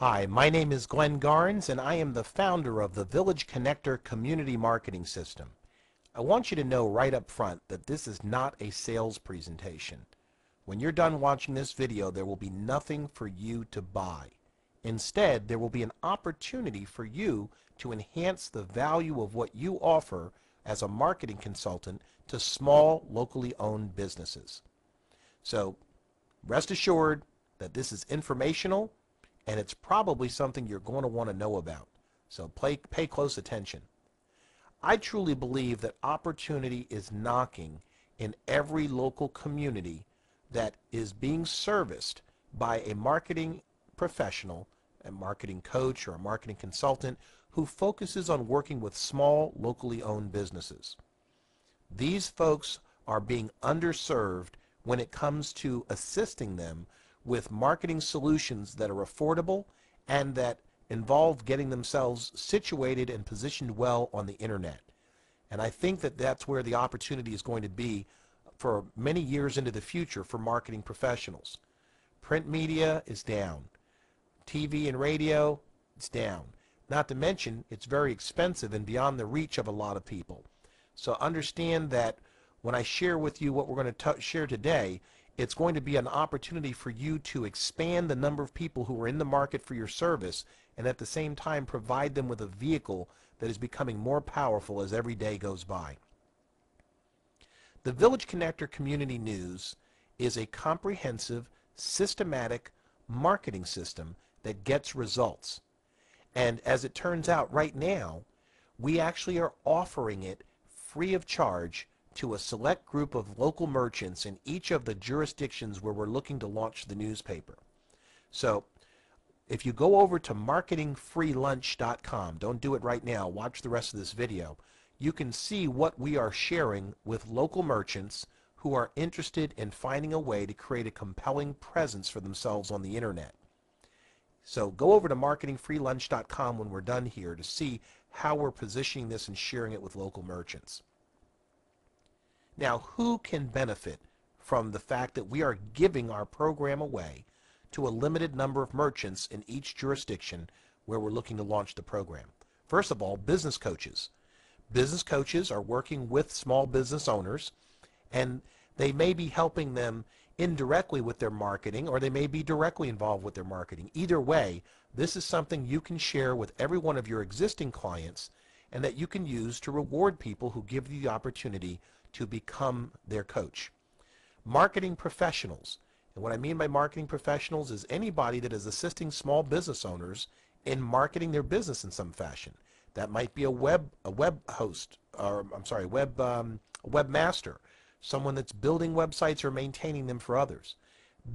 Hi, my name is Glenn Garnes, and I am the founder of the Village Connector Community Marketing System. I want you to know right up front that this is not a sales presentation. When you're done watching this video, there will be nothing for you to buy. Instead, there will be an opportunity for you to enhance the value of what you offer as a marketing consultant to small, locally owned businesses. So, rest assured that this is informational, and it's probably something you're going to want to know about. So pay close attention. I truly believe that opportunity is knocking in every local community that is being serviced by a marketing professional, a marketing coach, or a marketing consultant who focuses on working with small, locally owned businesses. These folks are being underserved when it comes to assisting them with marketing solutions that are affordable and that involve getting themselves situated and positioned well on the internet. And I think that that's where the opportunity is going to be for many years into the future for marketing professionals. Print media is down. TV and radio, it's down. Not to mention, it's very expensive and beyond the reach of a lot of people. So understand that when I share with you what we're going to share today, it's going to be an opportunity for you to expand the number of people who are in the market for your service, and at the same time provide them with a vehicle that is becoming more powerful as every day goes by. The Village Connector Community News is a comprehensive, systematic marketing system that gets results. And as it turns out right now, we actually are offering it free of charge to a select group of local merchants in each of the jurisdictions where we're looking to launch the newspaper. So if you go over to marketingfreelunch.com, don't do it right now, watch the rest of this video, you can see what we are sharing with local merchants who are interested in finding a way to create a compelling presence for themselves on the internet. So go over to marketingfreelunch.com when we're done here to see how we're positioning this and sharing it with local merchants. Now, who can benefit from the fact that we are giving our program away to a limited number of merchants in each jurisdiction where we're looking to launch the program? First of all, business coaches. Business coaches are working with small business owners, and they may be helping them indirectly with their marketing, or they may be directly involved with their marketing. Either way, this is something you can share with every one of your existing clients and that you can use to reward people who give you the opportunity to become their coach. Marketing professionals. And what I mean by marketing professionals is anybody that is assisting small business owners in marketing their business in some fashion. That might be a web host, or a webmaster, someone that's building websites or maintaining them for others.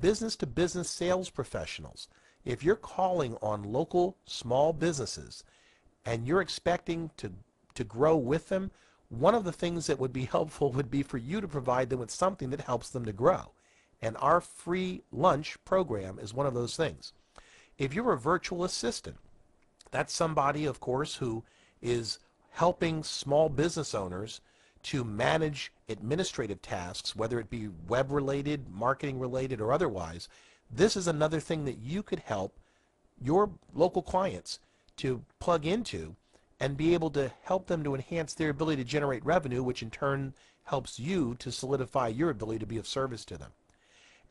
Business to business sales professionals. If you're calling on local small businesses and you're expecting to grow with them, one of the things that would be helpful would be for you to provide them with something that helps them to grow. And our free lunch program is one of those things. If you're a virtual assistant, that's somebody, of course, who is helping small business owners to manage administrative tasks, whether it be web-related, marketing-related, or otherwise. This is another thing that you could help your local clients to plug into and be able to help them to enhance their ability to generate revenue, which in turn helps you to solidify your ability to be of service to them.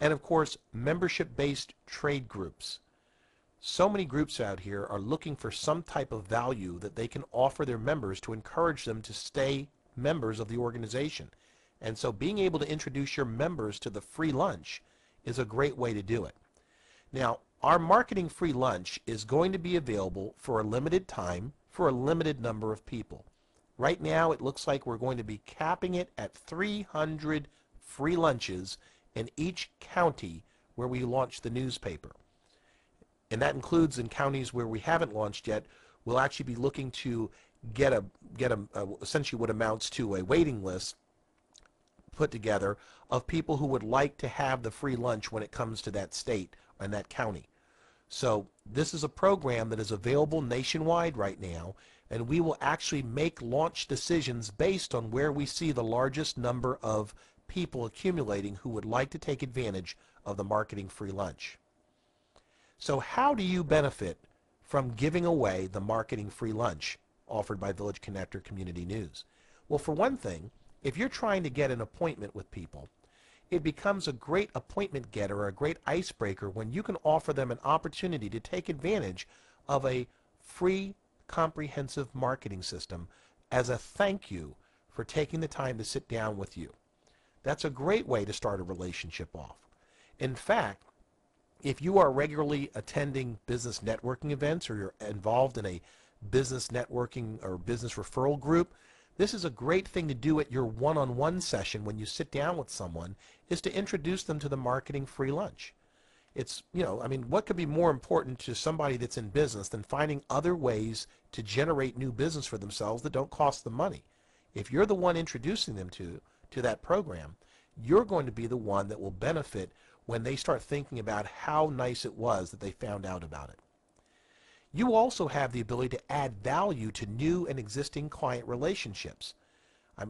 And of course, membership-based trade groups. So many groups out here are looking for some type of value that they can offer their members to encourage them to stay members of the organization. And so being able to introduce your members to the free lunch is a great way to do it. Now, our marketing free lunch is going to be available for a limited time for a limited number of people. Right now, it looks like we're going to be capping it at 300 free lunches in each county where we launch the newspaper. And that includes in counties where we haven't launched yet. We'll actually be looking to get essentially what amounts to a waiting list put together of people who would like to have the free lunch when it comes to that state and that county. So this is a program that is available nationwide right now, and we will actually make launch decisions based on where we see the largest number of people accumulating who would like to take advantage of the marketing free lunch. So how do you benefit from giving away the marketing free lunch offered by Village Connector Community News? Well, for one thing, if you're trying to get an appointment with people, it becomes a great appointment getter or a great icebreaker when you can offer them an opportunity to take advantage of a free comprehensive marketing system as a thank you for taking the time to sit down with you. That's a great way to start a relationship off. In fact, if you are regularly attending business networking events or you're involved in a business networking or business referral group, this is a great thing to do at your one-on-one session when you sit down with someone, is to introduce them to the marketing free lunch. It's, I mean, what could be more important to somebody that's in business than finding other ways to generate new business for themselves that don't cost them money? If you're the one introducing them to that program, you're going to be the one that will benefit when they start thinking about how nice it was that they found out about it. You also have the ability to add value to new and existing client relationships.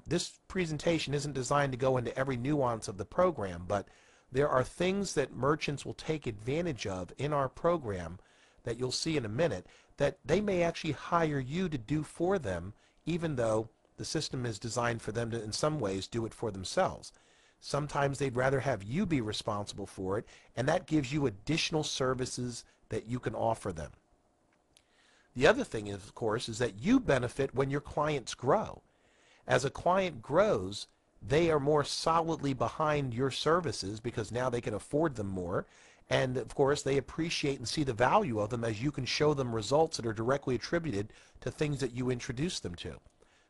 This presentation isn't designed to go into every nuance of the program, but there are things that merchants will take advantage of in our program that you'll see in a minute that they may actually hire you to do for them, even though the system is designed for them to, in some ways, do it for themselves. Sometimes they'd rather have you be responsible for it, and that gives you additional services that you can offer them. The other thing is, of course, is that you benefit when your clients grow. As a client grows, they are more solidly behind your services because now they can afford them more. And of course, they appreciate and see the value of them as you can show them results that are directly attributed to things that you introduce them to.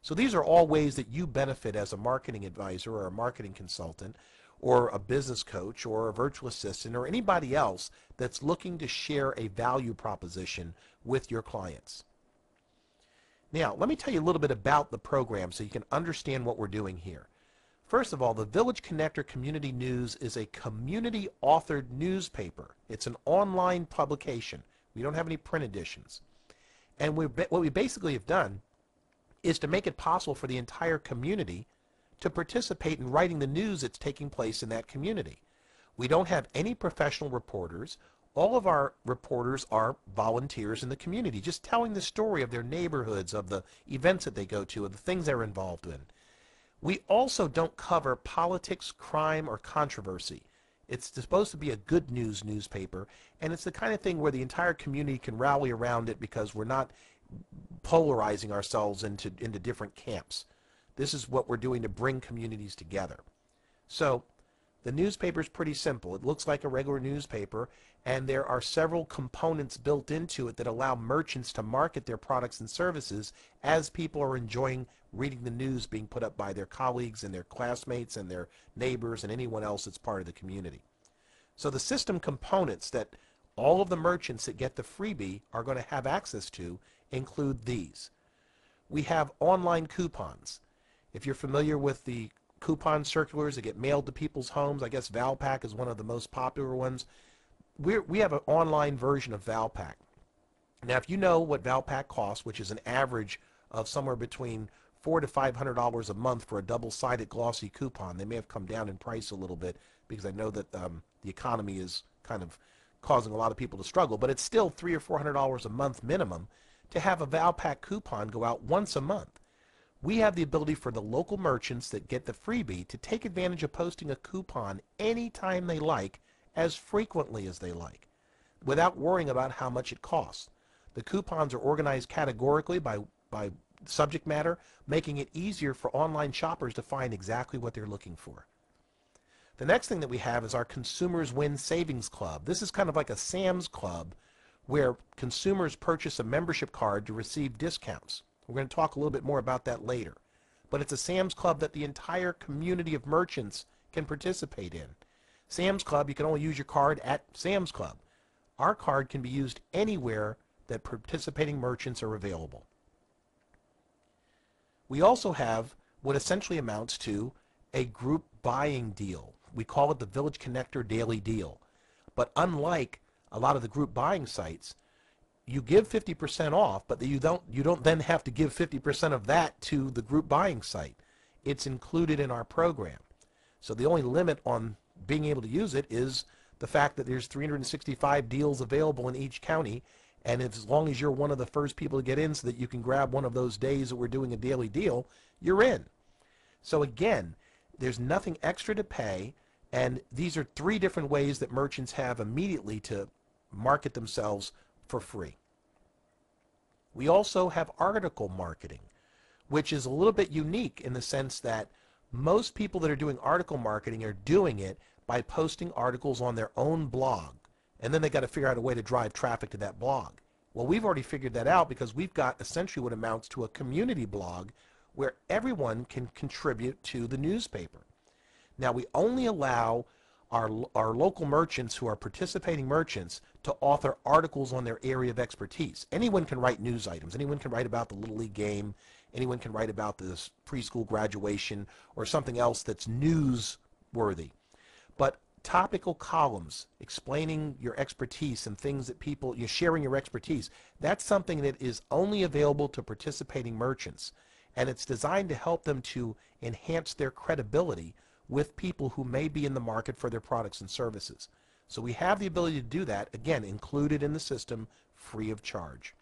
So these are all ways that you benefit as a marketing advisor or a marketing consultant or a business coach or a virtual assistant or anybody else that's looking to share a value proposition with your clients. Now, let me tell you a little bit about the program so you can understand what we're doing here. First of all, the Village Connector Community News is a community-authored newspaper. It's an online publication. We don't have any print editions. And what we basically have done is to make it possible for the entire community to participate in writing the news that's taking place in that community. We don't have any professional reporters. All of our reporters are volunteers in the community, just telling the story of their neighborhoods, of the events that they go to, of the things they're involved in. We also don't cover politics, crime, or controversy. It's supposed to be a good news newspaper, and it's the kind of thing where the entire community can rally around it because we're not polarizing ourselves into different camps. This is what we're doing to bring communities together. So the newspaper is pretty simple. It looks like a regular newspaper, and there are several components built into it that allow merchants to market their products and services as people are enjoying reading the news being put up by their colleagues and their classmates and their neighbors and anyone else that's part of the community. So the system components that all of the merchants that get the freebie are going to have access to include these. We have online coupons. If you're familiar with the coupon circulars that get mailed to people's homes, I guess Valpak is one of the most popular ones. We have an online version of Valpak. Now, if you know what Valpak costs, which is an average of somewhere between $400 to $500 a month for a double-sided glossy coupon, they may have come down in price a little bit because I know that the economy is kind of causing a lot of people to struggle, but it's still $300 or $400 a month minimum to have a Valpak coupon go out once a month. We have the ability for the local merchants that get the freebie to take advantage of posting a coupon anytime they like, as frequently as they like, without worrying about how much it costs. The coupons are organized categorically by subject matter, making it easier for online shoppers to find exactly what they're looking for. The next thing that we have is our Consumers Win Savings Club. This is kind of like a Sam's Club where consumers purchase a membership card to receive discounts. We're going to talk a little bit more about that later. But it's a Sam's Club that the entire community of merchants can participate in. Sam's Club, you can only use your card at Sam's Club. Our card can be used anywhere that participating merchants are available. We also have what essentially amounts to a group buying deal. We call it the Village Connector Daily Deal. But unlike a lot of the group buying sites, you give 50% off, but you don't then have to give 50% of that to the group buying site. It's included in our program. So the only limit on being able to use it is the fact that there's 365 deals available in each county, And if, as long as you're one of the first people to get in so that you can grab one of those days that we're doing a daily deal, you're in. So again, there's nothing extra to pay, and these are 3 different ways that merchants have immediately to market themselves for free. We also have article marketing, which is a little bit unique in the sense that most people that are doing article marketing are doing it by posting articles on their own blog, and then they got to figure out a way to drive traffic to that blog. Well, we've already figured that out because we've got essentially what amounts to a community blog where everyone can contribute to the newspaper. Now, we only allow our local merchants who are participating merchants to author articles on their area of expertise. Anyone can write news items. Anyone can write about the Little League game. Anyone can write about this preschool graduation or something else that's newsworthy. But topical columns explaining your expertise and things that you're sharing your expertise, that's something that is only available to participating merchants. And it's designed to help them to enhance their credibility with people who may be in the market for their products and services. So we have the ability to do that, again, included in the system, free of charge.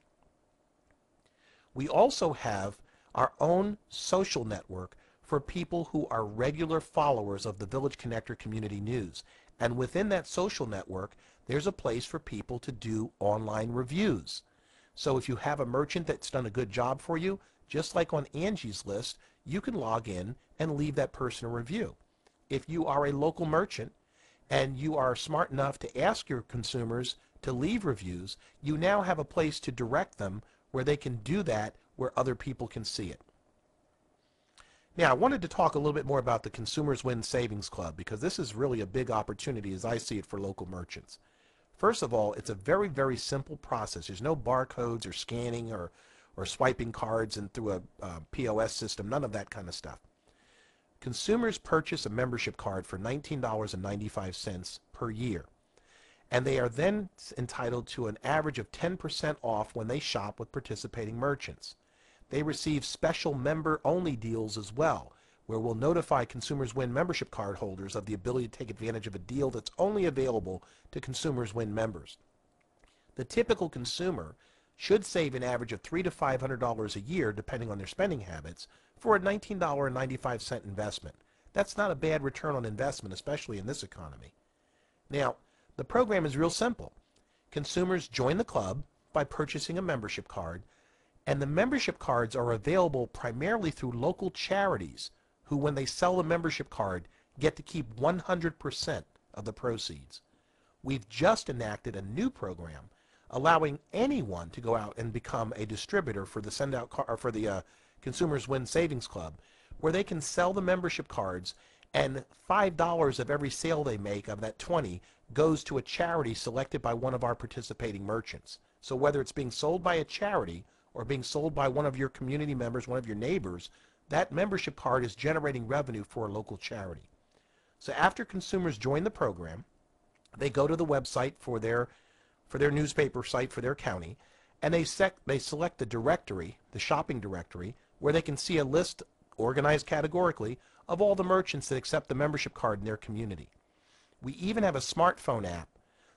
We also have our own social network for people who are regular followers of the Village Connector Community News. And within that social network, there's a place for people to do online reviews. So if you have a merchant that's done a good job for you, just like on Angie's List, you can log in and leave that person a review. If you are a local merchant and you are smart enough to ask your consumers to leave reviews, you now have a place to direct them where they can do that where other people can see it. Now, I wanted to talk a little bit more about the Consumers Win Savings Club because this is really a big opportunity as I see it for local merchants. First of all, it's a very, very simple process. There's no barcodes or scanning or swiping cards and through a POS system, none of that kind of stuff. Consumers purchase a membership card for $19.95 per year, and they are then entitled to an average of 10% off when they shop with participating merchants. They receive special member-only deals as well, where we'll notify Consumers Win membership card holders of the ability to take advantage of a deal that's only available to Consumers Win members. The typical consumer should save an average of $300 to $500 a year, depending on their spending habits, for a $19.95 investment. That's not a bad return on investment, especially in this economy. Now, the program is real simple. Consumers join the club by purchasing a membership card, and the membership cards are available primarily through local charities who, when they sell the membership card, get to keep 100% of the proceeds. We've just enacted a new program allowing anyone to go out and become a distributor for the Consumers Win Savings Club, where they can sell the membership cards, and $5 of every sale they make of that 20 goes to a charity selected by one of our participating merchants. So whether it's being sold by a charity or being sold by one of your community members, one of your neighbors, that membership card is generating revenue for a local charity. So after consumers join the program, they go to the website for their newspaper site for their county, and they select the directory, the shopping directory, where they can see a list organized categorically of all the merchants that accept the membership card in their community. We even have a smartphone app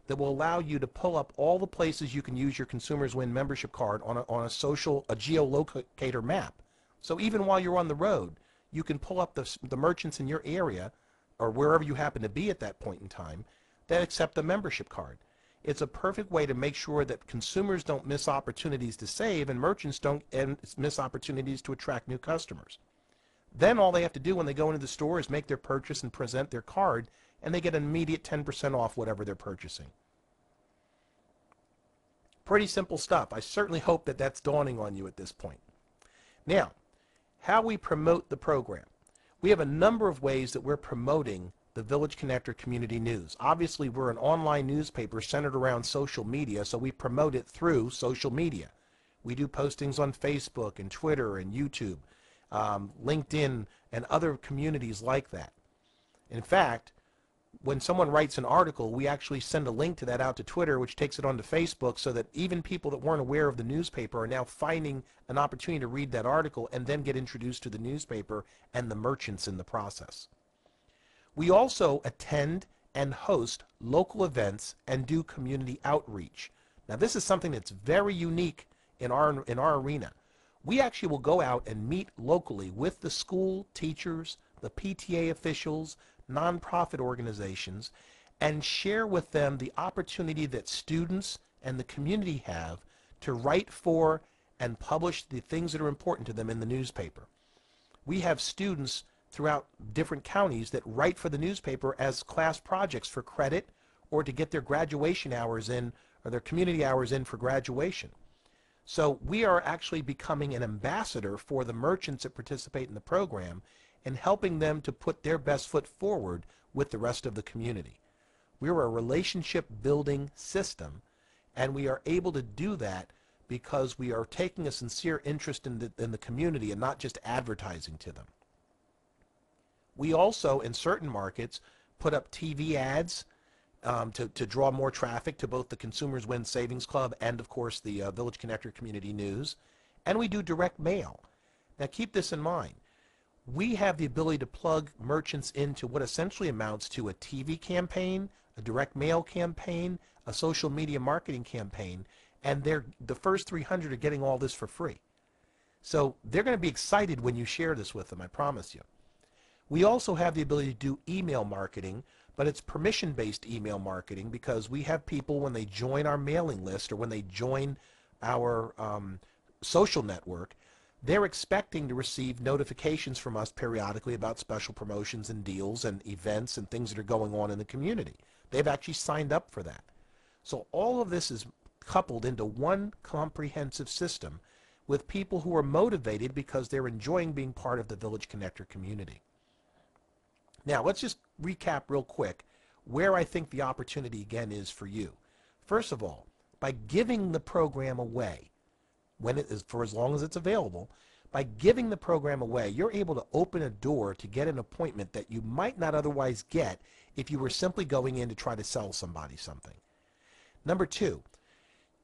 that will allow you to pull up all the places you can use your Consumers Win membership card on a geolocator map. So even while you're on the road, you can pull up the merchants in your area or wherever you happen to be at that point in time that accept the membership card. It's a perfect way to make sure that consumers don't miss opportunities to save and merchants don't miss opportunities to attract new customers. Then all they have to do when they go into the store is make their purchase and present their card, and they get an immediate 10% off whatever they're purchasing. Pretty simple stuff. I certainly hope that that's dawning on you at this point. Now, how we promote the program. We have a number of ways that we're promoting the Village Connector Community News. Obviously, we're an online newspaper centered around social media, so we promote it through social media. We do postings on Facebook and Twitter and YouTube, LinkedIn, and other communities like that. In fact, when someone writes an article, we actually send a link to that out to Twitter, which takes it onto Facebook, so that even people that weren't aware of the newspaper are now finding an opportunity to read that article and then get introduced to the newspaper and the merchants in the process. We also attend and host local events and do community outreach. Now this is something that's very unique in our arena. We actually will go out and meet locally with the school teachers, the PTA officials, nonprofit organizations, and share with them the opportunity that students and the community have to write for and publish the things that are important to them in the newspaper. We have students throughout different counties that write for the newspaper as class projects for credit or to get their graduation hours in or their community hours in for graduation. So we are actually becoming an ambassador for the merchants that participate in the program and helping them to put their best foot forward with the rest of the community. We're a relationship building system, and we are able to do that because we are taking a sincere interest in the community and not just advertising to them. We also, in certain markets, put up TV ads to draw more traffic to both the Consumers Win Savings Club and, of course, the Village Connector Community News. And we do direct mail. Now, keep this in mind. We have the ability to plug merchants into what essentially amounts to a TV campaign, a direct mail campaign, a social media marketing campaign, and the first 300 are getting all this for free. So they're going to be excited when you share this with them, I promise you. We also have the ability to do email marketing, but it's permission-based email marketing because we have people when they join our mailing list or when they join our social network, they're expecting to receive notifications from us periodically about special promotions and deals and events and things that are going on in the community. They've actually signed up for that. So all of this is coupled into one comprehensive system with people who are motivated because they're enjoying being part of the Village Connector community. Now, let's just recap real quick where I think the opportunity again is for you. First of all, by giving the program away, when it is, for as long as it's available, by giving the program away, you're able to open a door to get an appointment that you might not otherwise get if you were simply going in to try to sell somebody something. Number two,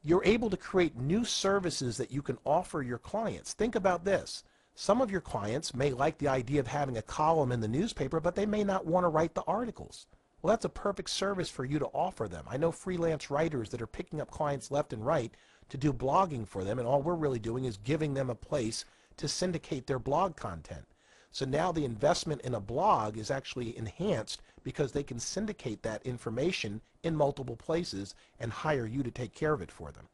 you're able to create new services that you can offer your clients. Think about this. Some of your clients may like the idea of having a column in the newspaper, but they may not want to write the articles. Well, that's a perfect service for you to offer them. I know freelance writers that are picking up clients left and right to do blogging for them, and all we're really doing is giving them a place to syndicate their blog content. So now the investment in a blog is actually enhanced because they can syndicate that information in multiple places and hire you to take care of it for them.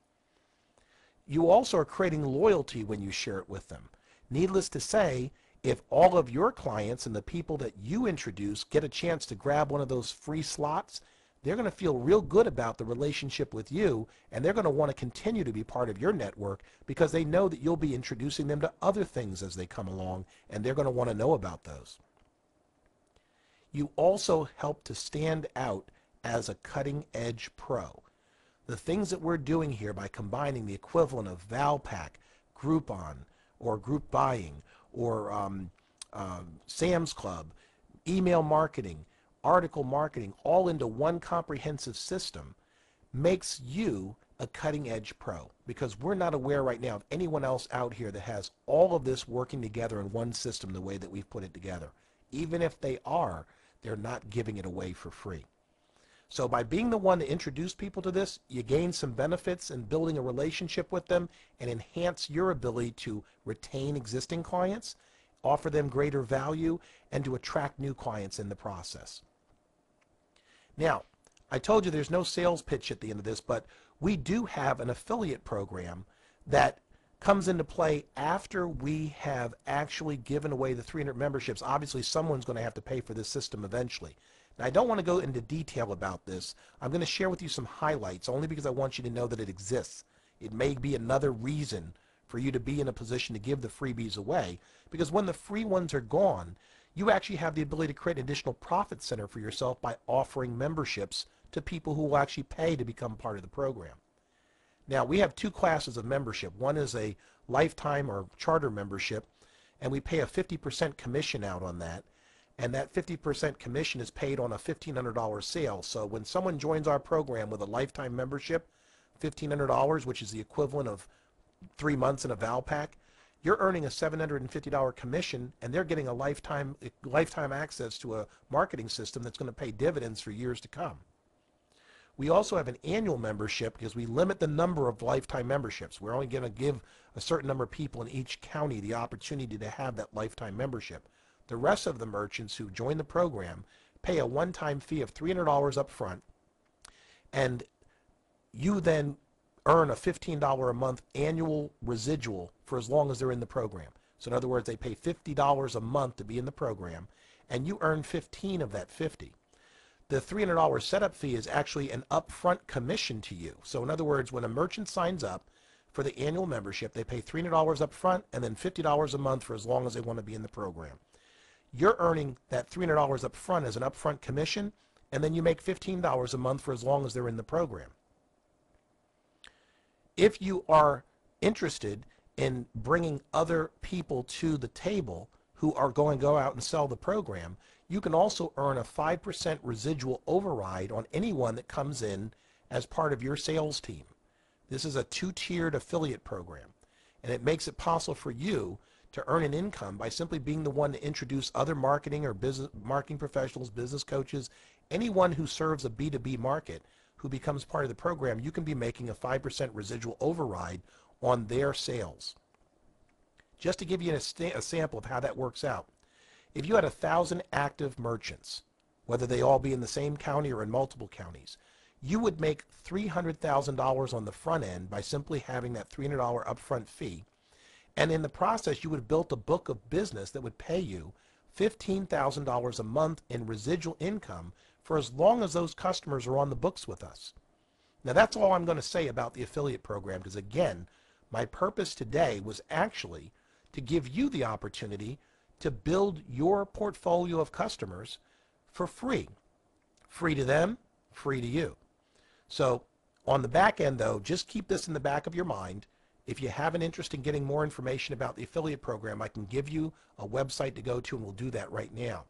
You also are creating loyalty when you share it with them. Needless to say, if all of your clients and the people that you introduce get a chance to grab one of those free slots, they're going to feel real good about the relationship with you, and they're going to want to continue to be part of your network because they know that you'll be introducing them to other things as they come along, and they're going to want to know about those. You also help to stand out as a cutting-edge pro. The things that we're doing here by combining the equivalent of Valpak, Groupon, or group buying, or Sam's Club, email marketing, article marketing, all into one comprehensive system, makes you a cutting-edge pro, because we're not aware right now of anyone else out here that has all of this working together in one system the way that we've put it together. Even if they are, they're not giving it away for free. So by being the one to introduce people to this, you gain some benefits in building a relationship with them and enhance your ability to retain existing clients, offer them greater value, and to attract new clients in the process. Now, I told you there's no sales pitch at the end of this, but we do have an affiliate program that comes into play after we have actually given away the 300 memberships. Obviously, someone's going to have to pay for this system eventually. Now, I don't want to go into detail about this. I'm going to share with you some highlights only because I want you to know that it exists. It may be another reason for you to be in a position to give the freebies away, because when the free ones are gone, you actually have the ability to create an additional profit center for yourself by offering memberships to people who will actually pay to become part of the program. Now, we have two classes of membership. One is a lifetime or charter membership, and we pay a 50% commission out on that. And that 50% commission is paid on a $1,500 sale. So when someone joins our program with a lifetime membership, $1,500, which is the equivalent of 3 months in a Valpak, you're earning a $750 commission, and they're getting a lifetime access to a marketing system that's going to pay dividends for years to come. We also have an annual membership because we limit the number of lifetime memberships. We're only going to give a certain number of people in each county the opportunity to have that lifetime membership. The rest of the merchants who join the program pay a one-time fee of $300 up front, and you then earn a $15 a month annual residual for as long as they're in the program. So in other words, they pay $50 a month to be in the program, and you earn 15 of that 50. The $300 setup fee is actually an upfront commission to you. So in other words, when a merchant signs up for the annual membership, they pay $300 up front and then $50 a month for as long as they want to be in the program. You're earning that $300 up front as an upfront commission, and then you make $15 a month for as long as they're in the program. If you are interested in bringing other people to the table who are going to go out and sell the program, you can also earn a 5% residual override on anyone that comes in as part of your sales team. This is a two-tiered affiliate program, and it makes it possible for you to earn an income by simply being the one to introduce other marketing or business marketing professionals, business coaches, anyone who serves a B2B market who becomes part of the program. You can be making a 5% residual override on their sales. Just to give you a sample of how that works out, if you had 1,000 active merchants, whether they all be in the same county or in multiple counties, you would make $300,000 on the front end by simply having that $300 upfront fee. And in the process, you would have built a book of business that would pay you $15,000 a month in residual income for as long as those customers are on the books with us. Now, that's all I'm going to say about the affiliate program, because again, my purpose today was actually to give you the opportunity to build your portfolio of customers for free. Free to them, free to you. So on the back end, though, just keep this in the back of your mind. If you have an interest in getting more information about the affiliate program, I can give you a website to go to, and we'll do that right now.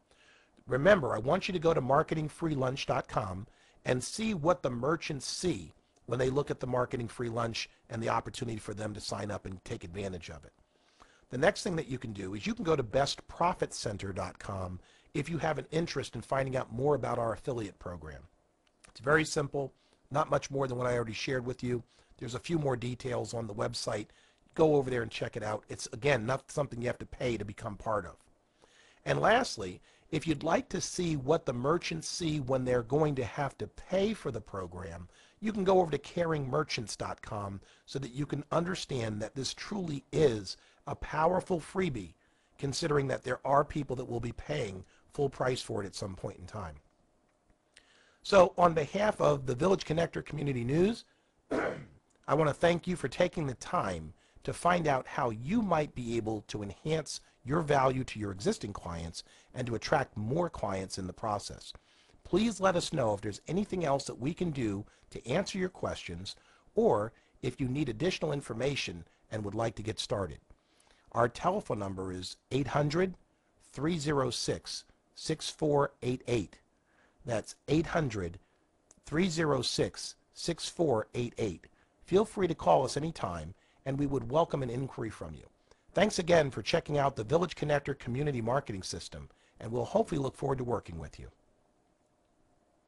Remember, I want you to go to marketingfreelunch.com and see what the merchants see when they look at the Marketing Free Lunch and the opportunity for them to sign up and take advantage of it. The next thing that you can do is you can go to bestprofitcenter.com if you have an interest in finding out more about our affiliate program. It's very simple, not much more than what I already shared with you. There's a few more details on the website. Go over there and check it out. It's, again, not something you have to pay to become part of. And lastly, if you'd like to see what the merchants see when they're going to have to pay for the program, you can go over to caringmerchants.com so that you can understand that this truly is a powerful freebie, considering that there are people that will be paying full price for it at some point in time. So on behalf of the Village Connector Community News, I want to thank you for taking the time to find out how you might be able to enhance your value to your existing clients and to attract more clients in the process. Please let us know if there's anything else that we can do to answer your questions, or if you need additional information and would like to get started. Our telephone number is 800-306-6488. That's 800-306-6488. Feel free to call us anytime, and we would welcome an inquiry from you. Thanks again for checking out the Village Connector Community Marketing System, and we'll hopefully look forward to working with you.